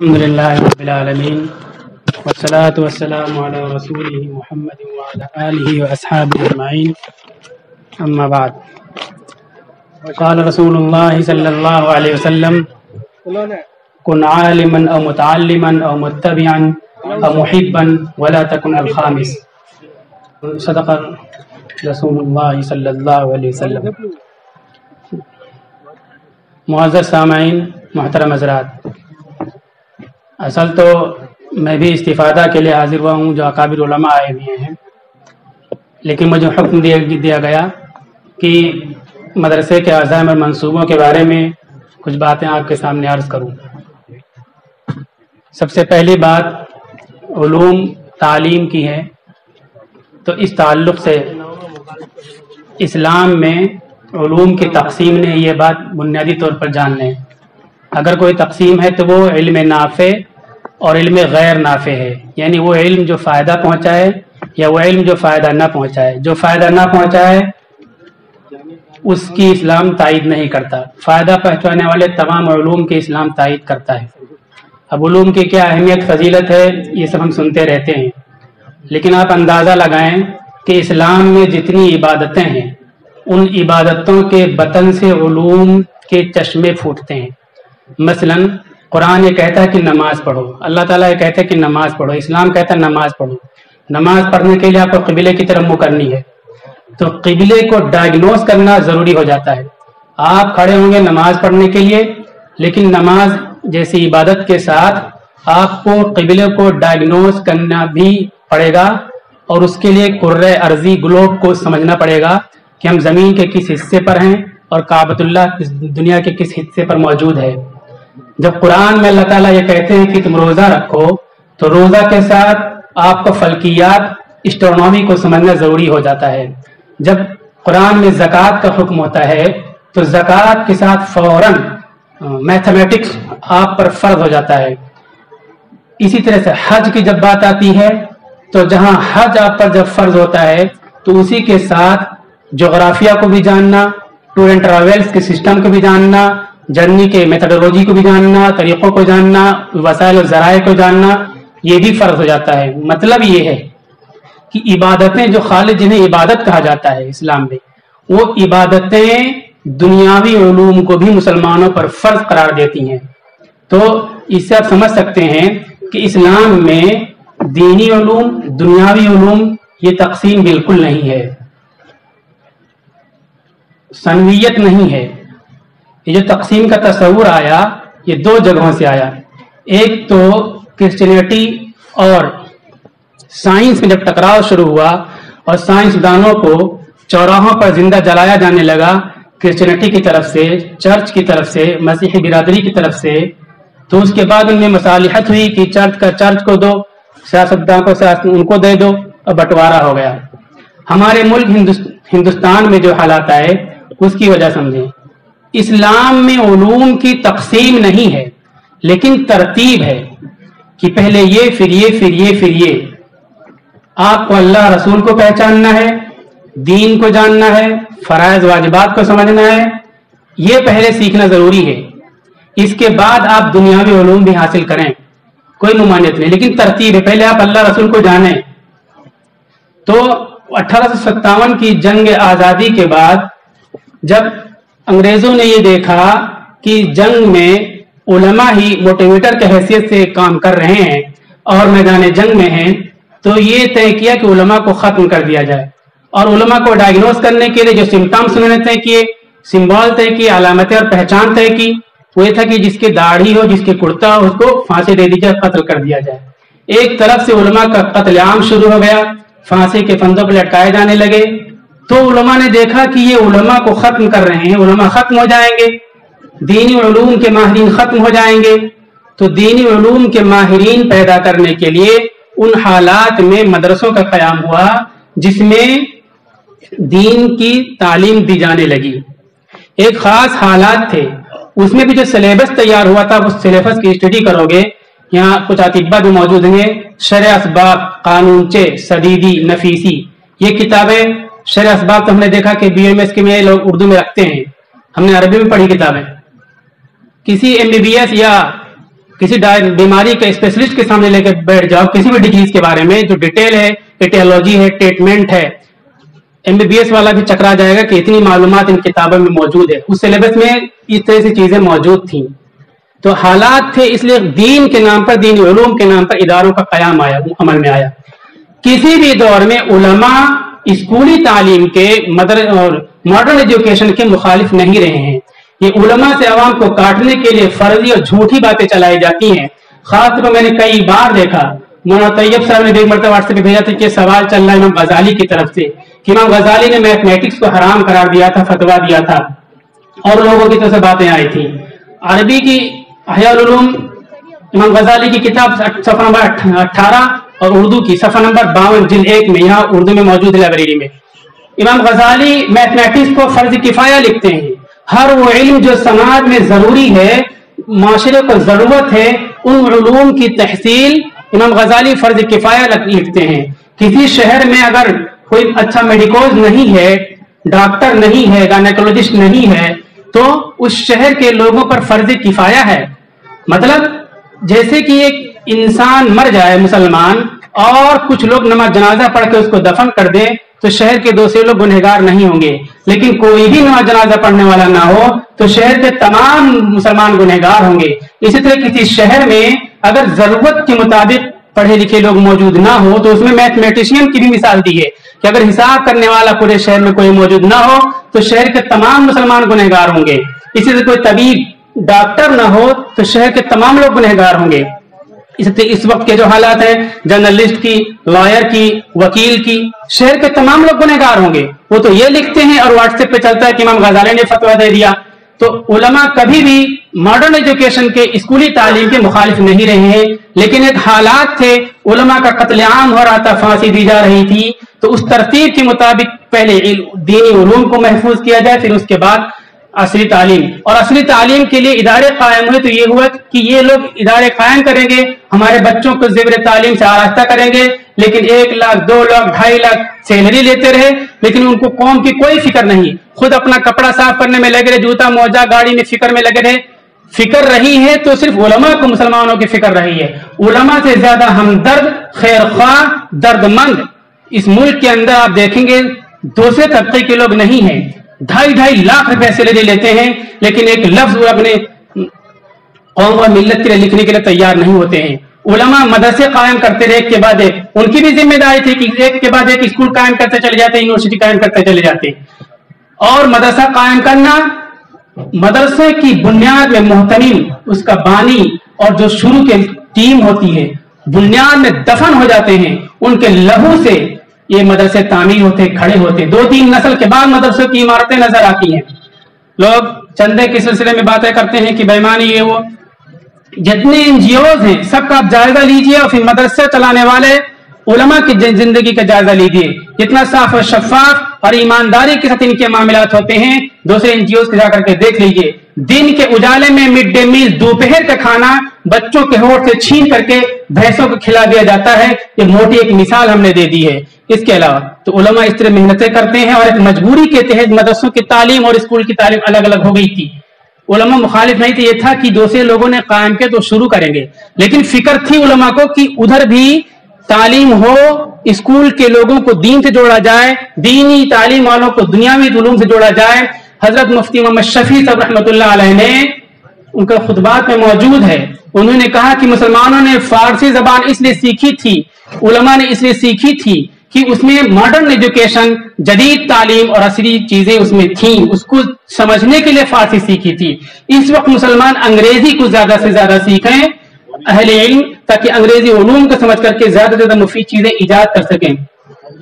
الحمدللہ رب العالمین والصلاة والسلام علی رسولہ محمد وعلی آلہ واصحابہ اجمعین اما بعد قال رسول اللہ صلی اللہ علیہ وسلم کن عالما او متعلما او متبعا او محبا ولا تکن الخامس. صدق رسول اللہ صلی اللہ علیہ وسلم. معزز سامعین، محترم حضرات، اصل تو میں بھی استفادہ کے لیے حاضر ہوا ہوں جو اکابر علماء آئے ہوئے ہیں، لیکن مجھے حکم دیا گیا کہ مدرسے کے عزائم اور منصوبوں کے بارے میں کچھ باتیں آپ کے سامنے عرض کروں. سب سے پہلی بات علوم تعلیم کی ہے، تو اس تعلق سے اسلام میں علوم کی تقسیم نے یہ بات بنیادی طور پر جان لیں. اگر کوئی تقسیم ہے تو وہ علم نافع اور علم غیر نافع ہے، یعنی وہ علم جو فائدہ پہنچائے یا وہ علم جو فائدہ نہ پہنچائے. جو فائدہ نہ پہنچائے اس کی اسلام تائید نہیں کرتا، فائدہ پہنچانے والے تمام علوم کے اسلام تائید کرتا ہے. اب علوم کی کیا اہمیت فضیلت ہے یہ سب ہم سنتے رہتے ہیں، لیکن آپ اندازہ لگائیں کہ اسلام میں جتنی عبادتیں ہیں ان عبادتوں کے بطن سے علوم کے چشمے پھوٹتے ہیں. مثلا قرآن یہ کہتا ہے کہ نماز پڑھو، اللہ تعالیٰ یہ کہتا ہے کہ نماز پڑھو، اسلام کہتا ہے نماز پڑھو. نماز پڑھنے کے لیے آپ کو قبلے کی طرف منہ کرنی ہے، تو قبلے کو ڈائگنوز کرنا ضروری ہو جاتا ہے. آپ کھڑے ہوں گے نماز پڑھنے کے لیے، لیکن نماز جیسی عبادت کے ساتھ آپ کو قبلے کو ڈائگنوز کرنا بھی پڑے گا، اور اس کے لیے کرۂ ارضی گلوب کو سمجھنا پڑے گا کہ ہم زمین کے کس حصے پر ہیں اور کعبۃ اللہ دنیا کے کس حصے پر موجود ہے. جب قرآن میں اللہ تعالیٰ یہ کہتے ہیں کہ تم روزہ رکھو، تو روزہ کے ساتھ آپ کو فلکیات اسٹرونومی کو سمجھنا ضروری ہو جاتا ہے. جب قرآن میں زکوٰۃ کا حکم ہوتا ہے تو زکوٰۃ کے ساتھ فوراً میتھمیٹکس آپ پر فرض ہو جاتا ہے. اسی طرح سے حج کی جب بات آتی ہے تو جہاں حج آپ پر جب فرض ہوتا ہے تو اسی کے ساتھ جغرافیہ کو بھی جاننا، ٹور اینڈ ٹریولز کے سسٹم کو بھی جاننا، جرنی کے میتھڈولوجی کو بھی جاننا، طریقوں کو جاننا، وسائل و ذرائع کو جاننا، یہ بھی فرض ہو جاتا ہے. مطلب یہ ہے کہ عبادتیں جو خالص جنہیں عبادت کہا جاتا ہے اسلام میں، وہ عبادتیں دنیاوی علوم کو بھی مسلمانوں پر فرض قرار دیتی ہیں. تو اس سے آپ سمجھ سکتے ہیں کہ اسلام میں دینی علوم دنیاوی علوم یہ تقسیم بالکل نہیں ہے، ثنویت نہیں ہے. یہ جو تقسیم کا تصور آیا یہ دو جگہوں سے آیا. ایک تو کرسچینٹی اور سائنس میں جب ٹکراؤ شروع ہوا اور سائنسدانوں کو چوراہوں پر زندہ جلایا جانے لگا کرسچینٹی کی طرف سے، چرچ کی طرف سے، مسیحی برادری کی طرف سے، تو اس کے بعد ان میں مصالحت ہوئی کہ چرچ کو دو، سیاستدان کو ان کو دے دو، اور بٹوارا ہو گیا. ہمارے ملک ہندوستان میں جو حالات آئے اس کی وجہ سمجھیں. اسلام میں علوم کی تقسیم نہیں ہے لیکن ترتیب ہے کہ پہلے یہ پھر یہ پھر یہ پھر یہ. آپ کو اللہ رسول کو پہچاننا ہے، دین کو جاننا ہے، فرائض واجبات کو سمجھنا ہے، یہ پہلے سیکھنا ضروری ہے. اس کے بعد آپ دنیاوی علوم بھی حاصل کریں، کوئی ممانعت نہیں، لیکن ترتیب ہے. پہلے آپ اللہ رسول کو جانیں. تو 1857 کی جنگ آزادی کے بعد جب انگریزوں نے یہ دیکھا کہ جنگ میں علماء ہی موٹیویٹر کے حیثیت سے کام کر رہے ہیں اور میدان جنگ میں ہیں، تو یہ طے کیا کہ علماء کو ختم کر دیا جائے. اور علماء کو ڈائگنوز کرنے کے لیے جو سمٹمس انہوں نے طے کیے، سمبول طے کی، علامتیں اور پہچان طے کی، وہ یہ تھا کہ جس کی داڑھی ہو، جس کی کرتا ہو، اس کو پھانسی دے دی جائے، قتل کر دیا جائے. ایک طرف سے علماء کا قتل عام شروع ہو گیا، پھانسی کے پھندوں پر لٹکائے جانے لگے. تو علماء نے دیکھا کہ یہ علماء کو ختم کر رہے ہیں، علماء ختم ہو جائیں گے، دینی علوم کے ماہرین ختم ہو جائیں گے. تو دینی علوم کے ماہرین پیدا کرنے کے لیے ان حالات میں مدرسوں کا قیام ہوا جس میں دین کی تعلیم دی جانے لگی. ایک خاص حالات تھے، اس میں بھی جو سلیبس تیار ہوا تھا اس سلیبس کی اسٹڈی کرو گے. یہاں کچھ اطباء بھی موجود ہیں، شرع اسباب، قانونچے، سدیدی، نفیسی، یہ کتابیں. شرع اسباب تو ہم نے دیکھا کہ بی ایم ایس کے میں لوگ اردو میں رکھتے ہیں، ہم نے عربی میں پڑھی کتابیں. کسی MBBS یا किसी बीमारी के स्पेशलिस्ट के सामने लेके बैठ जाओ किसी भी डिजीज के बारे में, जो डिटेल है, एटियोलॉजी है, ट्रीटमेंट है, एमबीबीएस वाला भी चकरा जाएगा कि इतनी मालूमात इन किताबों में मौजूद है। उस सिलेबस में इस तरह से चीजें मौजूद थी। तो हालात थे, इसलिए दीन के नाम पर, दीनी उलूम के नाम पर इदारों का कयाम आया, अमल में आया। किसी भी दौर में उलमा स्कूली तालीम के और मॉडर्न एजुकेशन के मुखालिफ नहीं रहे हैं। ये उलमा से अवाम को काटने के लिए फर्जी और झूठी बातें चलाई जाती हैं। खासतौर पर मैंने कई बार देखा, मौलाना तैयब साहब ने एक मरतबा व्हाट्सएप पे भेजा था कि सवाल चल रहा है इमाम गजाली की तरफ से कि इमाम गजाली ने मैथमेटिक्स को हराम करार दिया था, फतवा दिया था, और लोगों की तरफ से बातें आई थी। अरबी की अहयाउल उलूम इमाम गजाली की किताब सफा नंबर 18 और उर्दू की सफा नंबर 52 जिल्द 1 में, यहाँ उर्दू में मौजूद है लाइब्रेरी में। इमाम गजाली मैथमेटिक्स को फर्ज किफाया लिखते हैं। हर वो इल्म जो समाज में जरूरी है, माशरे को जरूरत है, उन उलूम की तहसील इमाम गजाली फर्ज किफाया लिखते हैं। किसी शहर में अगर कोई अच्छा मेडिकोज नहीं है, डॉक्टर नहीं है, गायनेकोलॉजिस्ट नहीं है, तो उस शहर के लोगों पर फर्ज किफाया है। मतलब जैसे कि एक इंसान मर जाए मुसलमान और कुछ लोग नमाज जनाजा पढ़ के उसको दफन कर दे, तो शहर के दूसरे लोग गुनहगार नहीं होंगे। लेकिन कोई भी नमाज जनाजा पढ़ने वाला ना हो तो शहर के तमाम मुसलमान गुनहगार होंगे। इसी तरह किसी शहर में अगर जरूरत के मुताबिक पढ़े लिखे लोग मौजूद ना हो, तो उसमें मैथमेटिशियन की भी मिसाल दी है कि अगर हिसाब करने वाला पूरे शहर में कोई मौजूद ना हो तो शहर के तमाम मुसलमान गुनहगार होंगे। इसी तरह कोई तबीब डॉक्टर ना हो तो शहर के तमाम लोग गुनहगार होंगे। इस वक्त के जो हालात हैं, जर्नलिस्ट की, लॉयर की, वकील की, शहर के तमाम लोग गुनहगार होंगे। वो तो ये लिखते हैं और व्हाट्सएप पे चलता है कि इमाम गजाली ने फतवा दे दिया। तो उलमा कभी भी मॉडर्न एजुकेशन के स्कूली तालीम के मुखालिफ नहीं रहे हैं, लेकिन एक हालात थे, उलमा का कत्लेआम हो रहा था, फांसी दी जा रही थी, तो उस तरतीब के मुताबिक पहले दीनी उलूम को महफूज किया जाए, फिर उसके बाद असली तालीम। और असली तालीम के लिए इदारे कायम हुए, तो ये हुआ कि ये लोग इदारे कायम करेंगे, हमारे बच्चों को ज़ेवर तालीम से आरास्ता करेंगे, लेकिन 1 लाख 2 लाख 2.5 लाख सैलरी लेते रहे, लेकिन उनको कौम की कोई फिक्र नहीं। खुद अपना कपड़ा साफ करने में लगे रहे, जूता मोजा गाड़ी में फिक्र में लगे रहे। फिक्र रही है तो सिर्फ उलमा को, मुसलमानों की फिक्र रही है। उलमा से ज्यादा हमदर्द, खैर ख्वाह, दर्दमंद इस मुल्क के अंदर आप देखेंगे दूसरे तबके के लोग नहीं है। 2.5 लाख रुपए सैलरी लेते हैं, लेकिन एक लफ्ज वो अपने कौम और मिल्लत के लिए लिखने के लिए तैयार नहीं होते हैं। उलमा मदरसे कायम करते रहे एक के बाद एक, उनकी भी जिम्मेदारी थी कि एक के बाद एक स्कूल कायम करते चले जाते, यूनिवर्सिटी कायम करते चले जाते। और मदरसा कायम करना, मदरसे की बुनियाद में मोहतमिम, उसका बानी और जो शुरू की टीम होती है, बुनियाद में दफन हो जाते हैं, उनके लहू से ये मदरसे तामीर होते, खड़े होते। 2-3 नस्ल के बाद मदरसों की इमारतें नजर आती हैं। लोग चंदे के सिलसिले में बातें करते हैं कि बेईमानी ये वो। जितने एनजीओज हैं सबका आप जायजा लीजिए और फिर मदरसे चलाने वाले उलमा की जिंदगी का जायजा लीजिए। कितना साफ और शफाफ और ईमानदारी के साथ इनके मामलात होते हैं, दूसरे एनजीओ के जाकर के देख लीजिए। दिन के उजाले में मिड डे मील, दोपहर का खाना बच्चों के होठ से छीन करके भैंसों को खिला दिया जाता है। ये मोटी एक मिसाल हमने दे दी है। इसके अलावा तो उलमा इस तरह मेहनतें करते हैं और एक मजबूरी के तहत मदरसों की तालीम और स्कूल की तालीम अलग अलग हो गई थी। उलमा मुखालिफ नहीं थे, ये था कि दूसरे लोगों ने कायम किया तो शुरू करेंगे, लेकिन फिक्र थी उलमा को कि उधर भी तालीम हो, स्कूल के लोगों को दीन से जोड़ा जाए, दीनी तालीम वालों को दुनियावी उलूम से जोड़ा जाए। हजरत मुफ्ती मोहम्मद शफी साहब रहमतुल्लाह अलैह ने, उनका खुतबात में मौजूद है, उन्होंने कहा कि मुसलमानों ने फारसी जबान इसलिए सीखी थी, उलमा ने इसलिए सीखी थी कि उसमें मॉडर्न एजुकेशन, जदीद तालीम और असली चीजें उसमें थी, उसको समझने के लिए फारसी सीखी थी। इस वक्त मुसलमान अंग्रेजी को ज्यादा से ज्यादा सीखें अहले इल्म, ताकि अंग्रेजी उलूम को समझ करके ज्यादा से ज्यादा मुफीद चीजें इजाद कर सकें।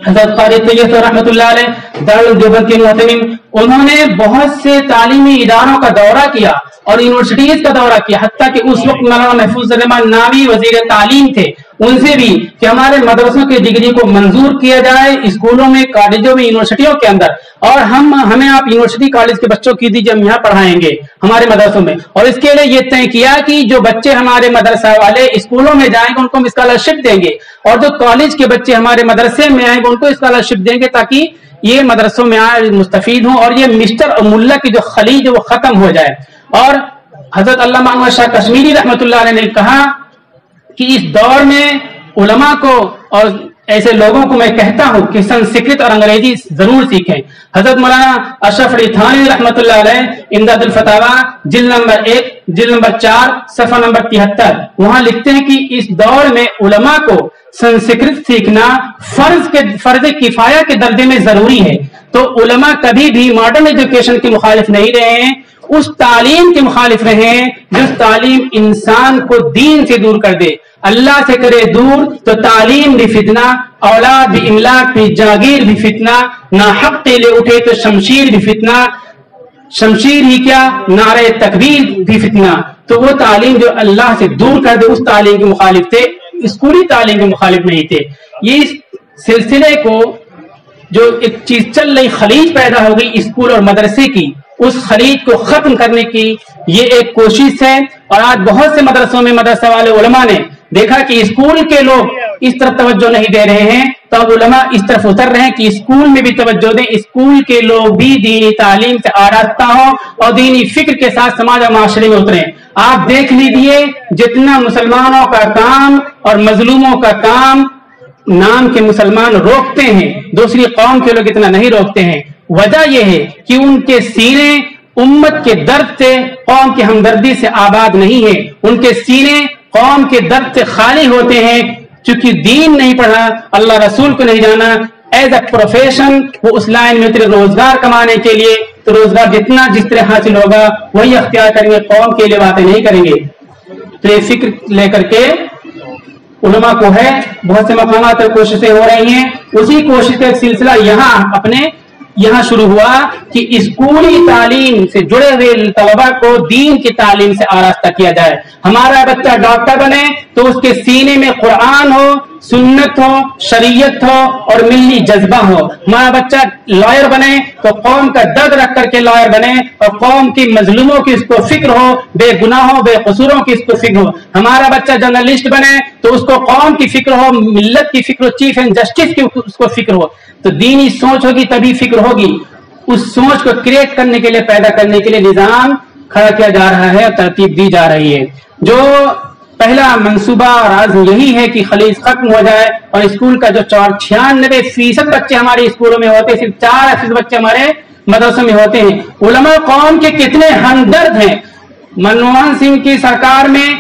हज़रत क़ारी तैयब रहमतुल्लाह अलैह दारुल देवबंद के मुहतमिम, उन्होंने बहुत से तालीमी इदारों का दौरा किया और यूनिवर्सिटीज का दौरा किया। हत्ता कि उस वक्त मौलाना महफूज रहमान नावी वजीर तालीम थे, उनसे भी कि हमारे मदरसों की डिग्री को मंजूर किया जाए स्कूलों में, कॉलेजों में, यूनिवर्सिटियों के अंदर, और हमें आप यूनिवर्सिटी कॉलेज के बच्चों की दीजिए, हम यहाँ पढ़ाएंगे हमारे मदरसों में। और इसके लिए ये तय किया कि जो बच्चे हमारे मदरसा वाले स्कूलों में जाएंगे उनको हम स्कॉलरशिप देंगे, और जो कॉलेज के बच्चे हमारे मदरसे में आएंगे उनको स्कॉलरशिप देंगे, ताकि ये मदरसों में आए मुस्तफीद हों और ये मिस्टर और मुल्ला की जो खलीज वो खत्म हो जाए। और हजरत अल्लामा अनवर शाह कश्मीरी रहमतुल्लाह अलैह ने कहा कि इस दौर में उलमा को और ऐसे लोगों को मैं कहता हूं कि संस्कृत और अंग्रेजी जरूर सीखें। हजरत मौलाना अशरफ अली थानवी रहमतुल्लाह अलैह इमदादुल फतावा जिल्द नंबर 1 जिल्द नंबर 4 सफा नंबर 73 वहां लिखते हैं कि इस दौर में उलमा को संस्कृत सीखना फर्ज किफाया के दर्जे में जरूरी है। तो उलमा कभी भी मॉडर्न एजुकेशन के मुखालिफ नहीं रहे हैं, उस तालीम के मुखालिफ रहे हैं जो तालीम इंसान को दीन से दूर कर दे, अल्लाह से करे दूर। तो तालीम भी फितना, औलाद भी इमलाक भी जागीर भी फितना, ना हक के लिए उठे तो शमशीर भी फितना, शमशीर ही क्या नारे तकबीर भी फितना। तो वो तालीम जो अल्लाह से दूर कर दे उस तालीम के मुखालिफ थे, स्कूली तालीम के मुखालिफ नहीं थे। ये इस सिलसिले को जो एक चीज चल रही खलीज पैदा हो गई स्कूल और मदरसे की, उस खलीज को खत्म करने की ये एक कोशिश है। और आज बहुत से मदरसों में मदरसा वाले उलमा ने देखा कि स्कूल के लोग इस तरफ तवज्जो नहीं दे रहे हैं, तो अब उलमा इस तरफ उतर रहे हैं कि स्कूल में भी तवज्जो दें, स्कूल के लोग भी दीनी तालीम से आरास्ता हो और दीनी फिक्र के साथ समाज और माशरे में उतरे। आप देख लीजिए जितना मुसलमानों का काम और मजलूमों का काम नाम के मुसलमान रोकते हैं, दूसरी कौम के लोग इतना नहीं रोकते हैं। वजह यह है कि उनके सीने उम्मत के दर्द से, कौम की हमदर्दी से आबाद नहीं है, उनके सीने कौम के दर्द से खाली होते हैं। चूंकि दीन नहीं पढ़ा, अल्लाह रसूल को नहीं जाना, एज अ प्रोफेशन वो उस लाइन में उतरे रोजगार कमाने के लिए, तो रोजगार जितना जिस तरह हासिल होगा वही अख्तियार करेंगे, कौम के लिए बातें नहीं करेंगे। तो ये फिक्र लेकर के उलमा को है, बहुत से मकामात पर कोशिशें हो रही हैं। उसी कोशिश का एक सिलसिला यहाँ शुरू हुआ कि स्कूली तालीम से जुड़े हुए तलबा को दीन की तालीम से आरास्ता किया जाए। हमारा बच्चा डॉक्टर बने तो उसके सीने में कुरान हो, सुन्नत हो, शरीयत हो और मिल्ली जज्बा हो। हमारा बच्चा लॉयर बने तो कौम का दर्द रख करके लॉयर बने और कौम की मजलूमों की उसको फिक्र हो, बेगुनाहों बेकसूरों की उसको फिक्र हो। हमारा बच्चा जर्नलिस्ट बने तो उसको कौम की फिक्र हो, मिल्लत की फिक्र हो, चीफ एंड जस्टिस की उसको फिक्र हो। तो दीनी सोच होगी तभी फिक्र होगी। उस सोच को क्रिएट करने के लिए, पैदा करने के लिए निजाम खड़ा किया जा रहा है और तरतीब दी जा रही है। जो पहला मंसूबा और आज़म यही है कि खलीज खत्म हो जाए और स्कूल का जो 96% बच्चे हमारे स्कूलों में होते हैं, सिर्फ 4% बच्चे हमारे मदरसों में होते हैं। उलमा कौम के कितने हमदर्द हैं। मनमोहन सिंह की सरकार में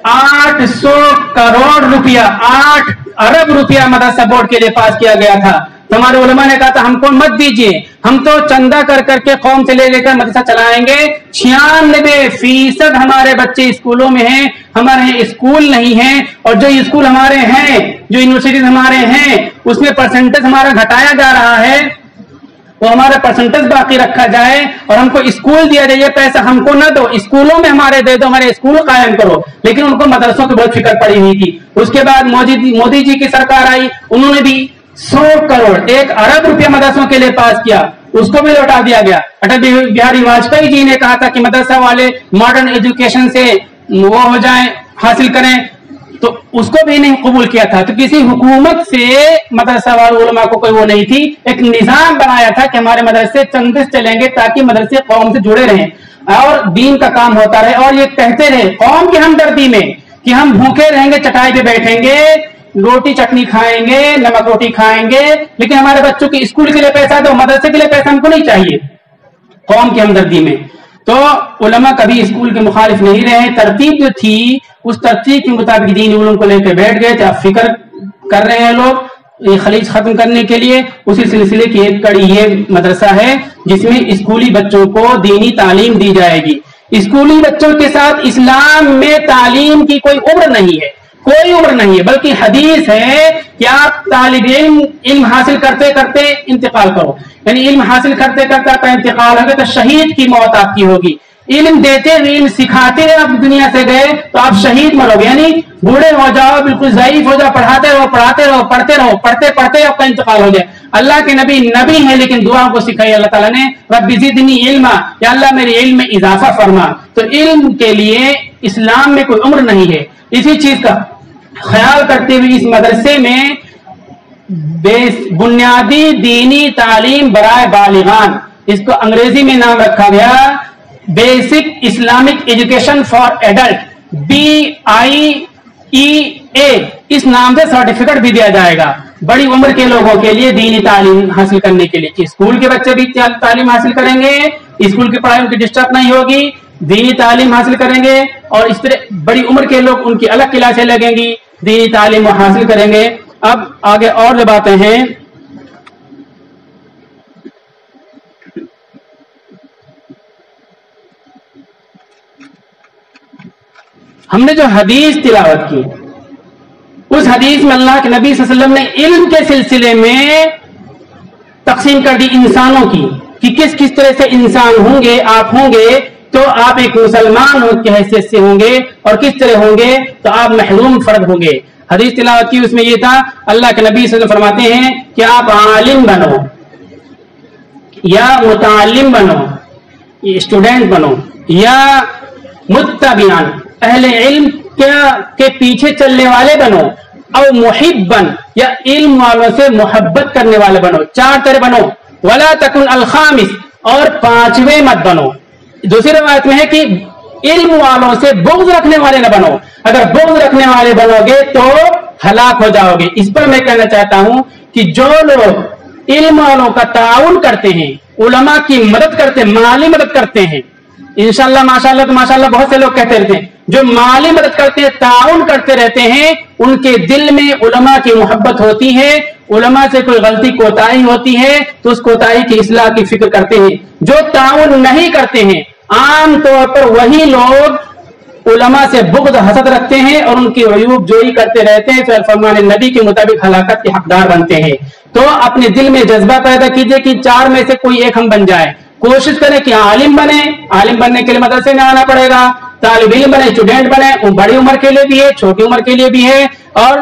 800 करोड़ रुपया, 8 अरब रुपया मदरसा बोर्ड के लिए पास किया गया था। तो हमारे उलमा ने कहा था हमको मत दीजिए, हम तो चंदा कर करके कौम से ले लेकर मदरसा चलाएंगे। 96% हमारे बच्चे स्कूलों में हैं, हमारे स्कूल नहीं हैं। और जो स्कूल हमारे हैं, जो यूनिवर्सिटीज हमारे हैं, उसमें परसेंटेज हमारा घटाया जा रहा है। वो हमारा परसेंटेज बाकी रखा जाए और हमको स्कूल दिया जाए। पैसा हमको न दो, स्कूलों में हमारे दे दो, हमारे स्कूल कायम करो। लेकिन उनको मदरसों की बहुत फिक्र पड़ी हुई थी। उसके बाद मोदी जी की सरकार आई, उन्होंने भी 100 करोड़ 1 अरब रुपया मदरसों के लिए पास किया, उसको भी लौटा दिया गया। अटल बिहारी वाजपेयी जी ने कहा था कि मदरसा वाले मॉडर्न एजुकेशन से वो हो जाएं, हासिल करें, तो उसको भी नहीं कबूल किया था। तो किसी हुकूमत से मदरसा वाले उलमा को कोई वो नहीं थी। एक निजाम बनाया था कि हमारे मदरसे चंद चलेंगे ताकि मदरसे कौम से जुड़े रहें और दीन का काम होता रहे। और ये कहते रहे कौम की हमदर्दी में कि हम भूखे रहेंगे, चटाई पे बैठेंगे, रोटी चटनी खाएंगे, नमक रोटी खाएंगे, लेकिन हमारे बच्चों के स्कूल के लिए पैसा दो, मदरसे के लिए पैसा हमको नहीं चाहिए। कौम की हमदर्दी में तो उलमा कभी स्कूल के मुखालिफ नहीं रहे। तरतीब जो थी उस तरतीब के मुताबिक दीनी उलूम को लेकर बैठ गए थे। अब फिक्र कर रहे हैं लोग ये खलीज खत्म करने के लिए। उसी सिलसिले की एक कड़ी ये मदरसा है जिसमें स्कूली बच्चों को दीनी तालीम दी जाएगी। स्कूली बच्चों के साथ इस्लाम में तालीम की कोई उम्र नहीं है, कोई उम्र नहीं है, बल्कि हदीस है कि आप तालिब इल्म हासिल करते करते इंतकाल करो, यानी इल्म हासिल करते करते आपका इंतकाल होगा तो शहीद की मौत आपकी होगी। इल्म देते हुए इल्म सिखाते हुए आप दुनिया से गए तो आप शहीद मरोगे, यानी बूढ़े हो जाओ, बिल्कुल ज़ईफ हो जाओ, पढ़ाते रहो पढ़ाते रहो पढ़ते रहो, पढ़ते पढ़ते आपका इंतकाल हो जाए। अल्लाह के नबी है लेकिन दुआ को सिखाई अल्लाह ताला ने, रब्बी ज़िदनी इल्मा, या अल्लाह मेरे इल्म में इजाफा फरमा। तो इल्म के लिए इस्लाम में कोई उम्र नहीं है। इसी चीज का ख्याल करते हुए इस मदरसे में बुनियादी दीनी तालीम बराए बालिगान, इसको अंग्रेजी में नाम रखा गया basic Islamic education for adult BIEA इस नाम से सर्टिफिकेट भी दिया जाएगा बड़ी उम्र के लोगों के लिए दीनी तालीम हासिल करने के लिए। स्कूल के बच्चे भी तालीम हासिल करेंगे, स्कूल की पढ़ाई उनकी डिस्टर्ब नहीं होगी, दीनी तालीम हासिल करेंगे, और इस तरह बड़ी उम्र के लोग उनकी अलग क्लासें लगेंगी, दीनी तालीम हासिल करेंगे। अब आगे और जो बातें हैं, हमने जो हदीस तिलावत की उस हदीस में अल्लाह के नबी सल्लल्लाहु अलैहि वसल्लम ने इल्म के सिलसिले में तकसीम कर दी इंसानों की कि किस किस तरह से इंसान होंगे, आप होंगे तो आप एक मुसलमान की हैसियत से होंगे, और किस तरह होंगे तो आप महरूम फर्द होंगे। हदीस तिलावत की उसमें यह था, अल्लाह के नबी सल्लल्लाहु अलैहि वसल्लम फरमाते हैं कि आप आलिम बनो या मुतालिम बनो, स्टूडेंट बनो, या मुत्तबियान अहले इल्म के पीछे चलने वाले बनो, और मुहिब्बन या इल्म वालों से मोहब्बत करने वाले बनो। चार तरह बनो। वला तकुन अल खामिस, और पांचवें मत बनो। दूसरी रिवायत में है कि इल्म वालों से बुग़्ज़ रखने वाले न बनो। अगर बुग़्ज़ रखने वाले बनोगे तो हलाक हो जाओगे। इस पर मैं कहना चाहता हूं कि जो लोग इल्म वालों का ताउन करते हैं, उलमा की मदद करते हैं, माली मदद करते हैं, इंशाअल्लाह माशाअल्लाह तो माशाअल्लाह बहुत से लोग कहते रहते हैं, जो माली मदद करते हैं, ताउन करते रहते हैं, उनके दिल में उलमा की मोहब्बत होती है। उलमा से कोई गलती कोताही होती है तो उस कोताही की इस्लाह की फिक्र करते हैं। जो ताउन नहीं करते हैं, आम तौर पर वही लोग उलमा से बुग़्ज़ हसद रखते हैं और उनकी अयूब जोई करते रहते हैं, फिर फरमान नबी के मुताबिक हलाकत के हकदार बनते हैं। तो अपने दिल में जज्बा पैदा कीजिए कि चार में से कोई एक हम बन जाए। कोशिश करें कि आलिम बने। आलिम बनने के लिए मदरसे में आना पड़ेगा, तालिब इल्म बने, स्टूडेंट बने, वो बड़ी उम्र के लिए भी है, छोटी उम्र के लिए भी है, और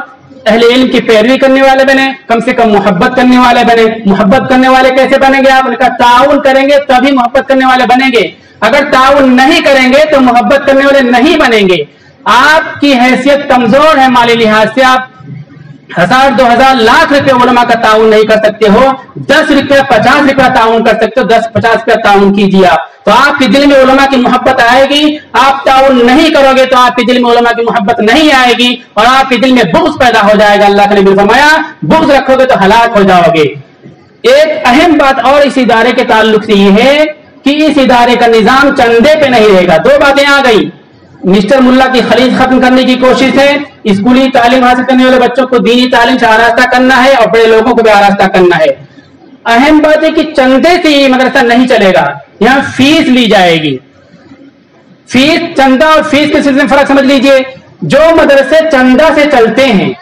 अहले इल्म की पैरवी करने वाले बने, कम से कम मोहब्बत करने वाले बने। मोहब्बत करने वाले कैसे बनेंगे? आप उनका ताउन करेंगे तभी मोहब्बत करने वाले बनेंगे। अगर ताउन नहीं करेंगे तो मोहब्बत करने वाले नहीं बनेंगे। आपकी हैसियत कमजोर है माली लिहाज से, आप 1000, 2000, लाख रुपए उलमा का ताउन नहीं कर सकते हो, 10 रुपया 50 रुपया ताउन कर सकते हो, 10-50 रुपया ताउन कीजिए आप, तो आपके दिल में उलमा की मोहब्बत आएगी। आप ताउन नहीं करोगे तो आपके दिल में उलमा की मोहब्बत नहीं आएगी और आपके दिल में बुग़्ज़ पैदा हो जाएगा। अल्लाह के नबी ने फरमाया, बुग़्ज़ रखोगे तो हलाक हो जाओगे। एक अहम बात और इस इदारे के ताल्लुक से यह है कि इस इदारे का निजाम चंदे पे नहीं रहेगा। दो बातें आ गई, मिस्टर मुल्ला की खरीद खत्म करने की कोशिश है, स्कूली तालीम हासिल करने वाले बच्चों को दीनी तालीम से आरास्ता करना है और बड़े लोगों को भी आरास्ता करना है। अहम बात है कि चंदे से ये मदरसा नहीं चलेगा, यहाँ फीस ली जाएगी। फीस, चंदा और फीस के सिलसिले में फर्क समझ लीजिए। जो मदरसे चंदा से चलते हैं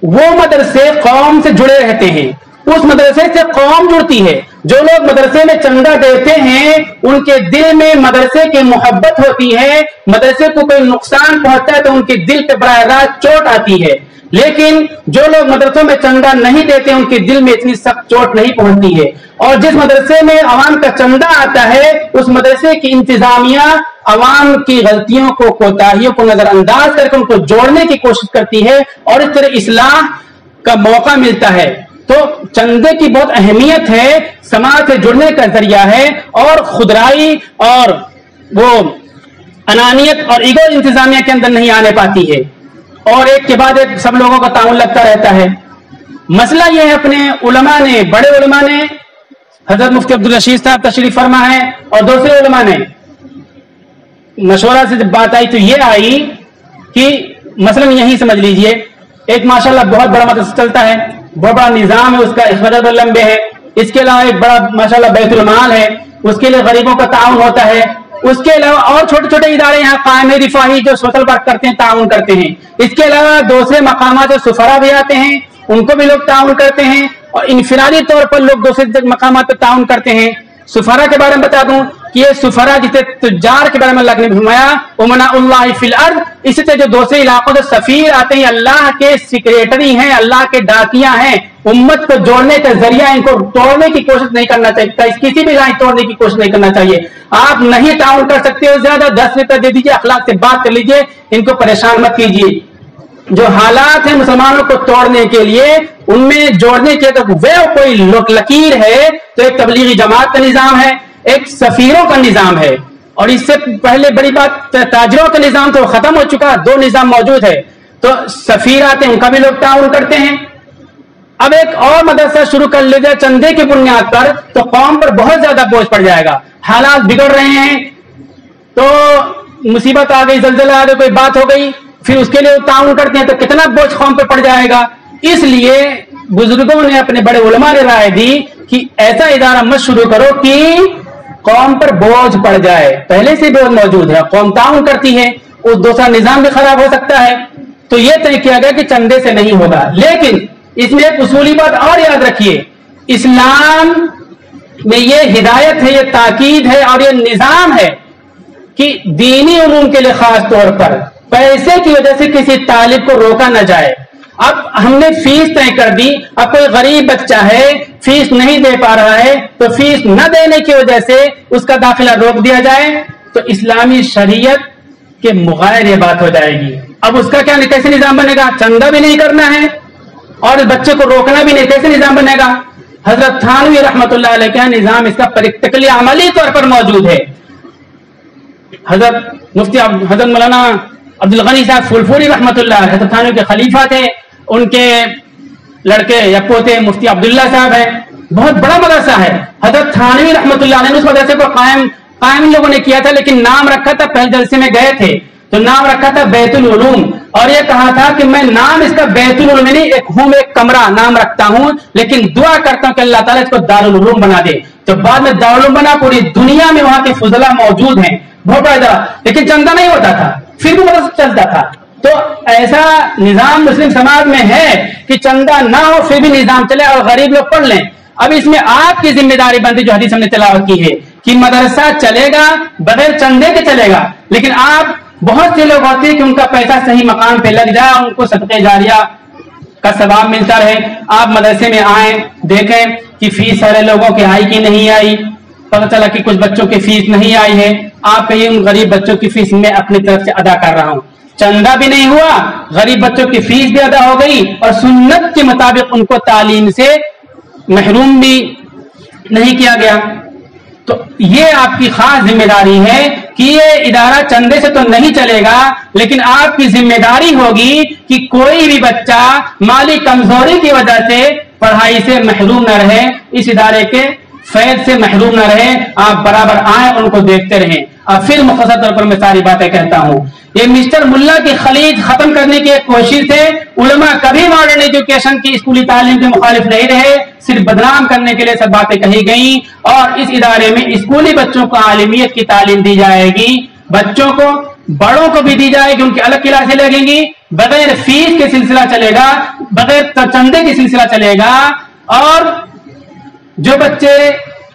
वो मदरसे कौम से जुड़े रहते हैं, उस मदरसे से कौम जुड़ती है। जो लोग मदरसे में चंदा देते हैं उनके दिल में मदरसे की मोहब्बत होती है, मदरसे को कोई नुकसान पहुंचता है तो उनके दिल पे बराह रास्त चोट आती है। लेकिन जो लोग मदरसों में चंदा नहीं देते उनके दिल में इतनी सख्त चोट नहीं पहुंचती है। और जिस मदरसे में अवाम का चंदा आता है उस मदरसे की इंतजामिया अवाम की गलतियों को, कोताहियों को नजरअंदाज करके उनको जोड़ने की कोशिश करती है और इस तरह इस्लाह का मौका मिलता है। तो चंदे की बहुत अहमियत है, समाज से जुड़ने का जरिया है, और खुदराई और वो अनानियत और ईगो इंतजामिया के अंदर नहीं आने पाती है, और एक के बाद एक सब लोगों का ताउन लगता रहता है। मसला यह है, अपने उलमा ने, बड़े उलमा ने, हजरत मुफ्ती अब्दुल रशीद साहब तशरीफ फरमा है और दूसरे उलमा ने मशवरा से जब बात आई तो ये आई कि मसलन यही समझ लीजिए, एक माशाल्लाह बहुत बड़ा मदरसा चलता है, बहुत बड़ा निजाम है उसका, इख्तियार लंबे है, इसके अलावा एक बड़ा माशाल्लाह बैतुल माल है, उसके लिए गरीबों का ताउन होता है, उसके अलावा और छोटे छोटे इदारे यहाँ कायम रिफाही जो सोशल वर्क करते हैं, ताउन करते हैं। इसके अलावा दूसरे मकामात से सुफरा भी आते हैं, उनको भी लोग ताउन करते हैं, और इनफिरादी तौर पर लोग दूसरे मकामात पर ताउन करते हैं। सुफरा के बारे में बता दूं कि ये सुफरा जिसे तुजार के बारे में अल्लाह ने फरमाया उमनाउल्लाहि फिल अर्द, इसी से जो दूसरे इलाकों से सफीर आते हैं, अल्लाह के सेक्रेटरी हैं, अल्लाह के डाकिया हैं, उम्मत को जोड़ने का जरिया, इनको तोड़ने की कोशिश नहीं करना चाहिए, किसी भी राय तोड़ने की कोशिश नहीं करना चाहिए। आप नहीं ताउन कर सकते हो, ज्यादा 10 रुपए दे दीजिए, अखलाक से बात कर लीजिए, इनको परेशान मत कीजिए। जो हालात है मुसलमानों को तोड़ने के लिए, उनमें जोड़ने के तो वे कोई लकीर है, तो एक तबलीगी जमात का निजाम है, एक सफीरों का निजाम है, اور اس سے پہلے بڑی بات تاجروں کا نظام تو ختم ہو چکا, 2 نظام موجود ہے. تو سفیر آتے ہیں, ان کا بھی لوگ تعاون کرتے ہیں. اب ایک اور مدرسہ شروع کر لے جائے چندے کی بنیاد پر تو قوم پر بہت زیادہ بوجھ پڑ جائے گا. حالات بگڑ رہے ہیں تو مصیبت آ گئی, زلزلہ آ گئی, کوئی بات ہو گئی, پھر اس کے لیے تعاون کرتے ہیں تو کتنا بوجھ قوم پہ پڑ جائے گا. اس لیے بزرگوں نے, اپنے بڑے علماء نے رائے دی کہ ایسا ادارہ مت شروع کرو کہ قوم پر بوجھ پڑ جائے. پہلے سے بوجھ موجود ہے, قوم تعاون کرتی ہے, اس دوسرا نظام بھی خراب ہو سکتا ہے. تو یہ طے کیا گیا کہ چندے سے نہیں ہوگا. لیکن اس میں ایک اصولی بات اور یاد رکھیے, اسلام میں یہ ہدایت ہے, یہ تاکید ہے اور یہ نظام ہے کہ دینی علوم کے لیے خاص طور پر پیسے کی وجہ سے کسی طالب کو روکا نہ جائے. اب ہم نے فیس طے کر دی, اب کوئی غریب بچہ ہے فیس نہیں دے پا رہا ہے تو فیس نہ دینے کی وجہ سے اس کا داخلہ روک دیا جائے تو اسلامی شریعت کے مغایر یہ بات ہو جائے گی. اب اس کا کیا کیسے نظام بنے گا؟ چندہ بھی نہیں کرنا ہے اور اس بچے کو روکنا بھی نہیں, کیسے نظام بنے گا؟ حضرت تھانوی رحمت اللہ علیہ کا نظام اس کا پریکٹیکلی عملی طور پر موجود ہے. حضرت مفتی حضرت مولانا عبد الغنی صاحب پھولپوری رحمت اللہ علیہ حضرت تھانوی کے خلیفہ تھے, ان کے لڑکے یا پوتے مفتی عبداللہ صاحب ہیں, بہت بڑا مدرسہ ہے. حضرت تھانوی رحمت اللہ علیہ نے اس مدرسے کو قائم ان لوگوں نے کیا تھا, لیکن نام رکھا تھا, پہلے جلسے میں گئے تھے تو نام رکھا تھا بیت العلوم, اور یہ کہا تھا کہ میں نام اس کا بیت العلوم نہیں, ایک کمرہ نام رکھتا ہوں, لیکن دعا کرتا ہوں کہ اللہ تعالیٰ اس کو دارالعلوم بنا دے. تو بعد میں دارالعلوم بنا, پوری دنیا میں وہاں کے فضلاء موجود ہیں, بہت بڑا, لیکن چندہ نہیں ہوتا تھا, پھر بھی مدرسہ چلتا تھا. تو ایسا نظام مسلم سماج میں ہے کہ چندہ نہ ہو پھر بھی نظام چلے اور غریب لوگ پڑھ لیں. اب اس میں آپ کی ذمہ داری بنتی جو حدیث ہم نے تلاوت کی ہے کہ مدرسہ چلے گا بغیر چندے کے چلے گا, لیکن آپ بہت سے لوگ ہوتے ہیں کہ ان کا پیسہ صحیح مقام پہ لگ جائے, ان کو صدقہ جاریہ کا ثواب ملتا رہے. آپ مدرسے میں آئیں, دیکھیں کہ فیس سارے لوگوں کی آئی کی نہیں آئی, پتہ چلا کہ کچھ بچوں کی فیس نہیں آئی ہے, آپ کہیں ان غریب بچوں کی فیس میں اپنی طرف سے ادا کر رہا ہوں, چندہ بھی نہیں ہوا, غریب بچوں کی فیس بھی ادا ہو گئی اور سنت کے مطابق ان کو تعلیم سے محروم بھی نہیں کیا گیا. تو یہ آپ کی خاص ذمہ داری ہے کہ یہ ادارہ چندے سے تو نہیں چلے گا, لیکن آپ کی ذمہ داری ہوگی کہ کوئی بھی بچہ مالی کمزوری کی وجہ سے پڑھائی سے محروم نہ رہے, اس ادارے کے فیض سے محروم نہ رہے. آپ برابر آئیں, ان کو دیکھتے رہیں. اب پھر مختصر طور پر میں ساری باتیں کہتا ہوں. یہ مسٹر ملا کی خلیج ختم کرنے کی ایک کوشش ہے. علماء کبھی ماڈرن ایجوکیشن کی اسکولی تعلیم کے مخالف نہیں رہے, صرف بدنام کرنے کے لیے سب باتیں کہی گئیں. اور اس ادارے میں اسکولی بچوں کو عالمیت کی تعلیم دی جائے گی, بچوں کو بڑوں کو بھی دی جائے گی, ان کی الگ کلاسیں لگیں گی, بغیر فیس کے سلسلہ چلے گا, بغیر چندے کے سلسلہ چلے گا. اور جو بچے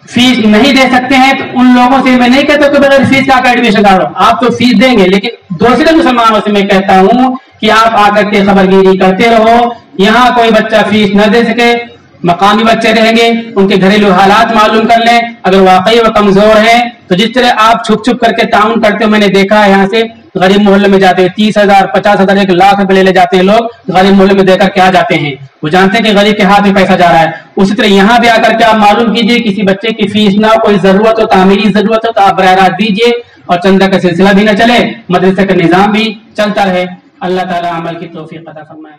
فیس نہیں دے سکتے ہیں تو ان لوگوں سے میں نہیں کہتا کہ بغیر فیس کا ایڈمیشن کرو, آپ تو فیس دیں گے, لیکن دوسرے مسلمانوں سے میں کہتا ہوں کہ آپ آ کر کے خبر گیری کرتے رہو. یہاں کوئی بچہ فیس نہ دے سکے, مقامی بچے رہیں گے, ان کے گھریلو حالات معلوم کر لیں. اگر واقعی وہ کمزور ہیں تو جس طرح آپ چھپ چھپ کر کے تعاون کرتے ہو, میں نے دیکھا ہے یہاں سے غریب محلے میں جاتے ہیں 30,000 50,000 1 لاکھ روپے لے جاتے ہیں لوگ, غریب محلے میں دے کر کے آ جاتے ہیں. وہ جانتے ہیں کہ غریب کے ہاتھ میں پیسہ جا رہا ہے. اسی طرح یہاں بھی آ کر کے آپ معلوم کیجئے, کسی بچے کی فیس نہ ہو, کوئی ضرورت ہو, تعمیری ضرورت ہو تو آپ براہ راست دیجئے, اور چندہ کا سلسلہ بھی نہ چلے, مدرسے کا نظام بھی چلتا رہے. اللہ تعالی عمل کی توفیق عطا فرمائے.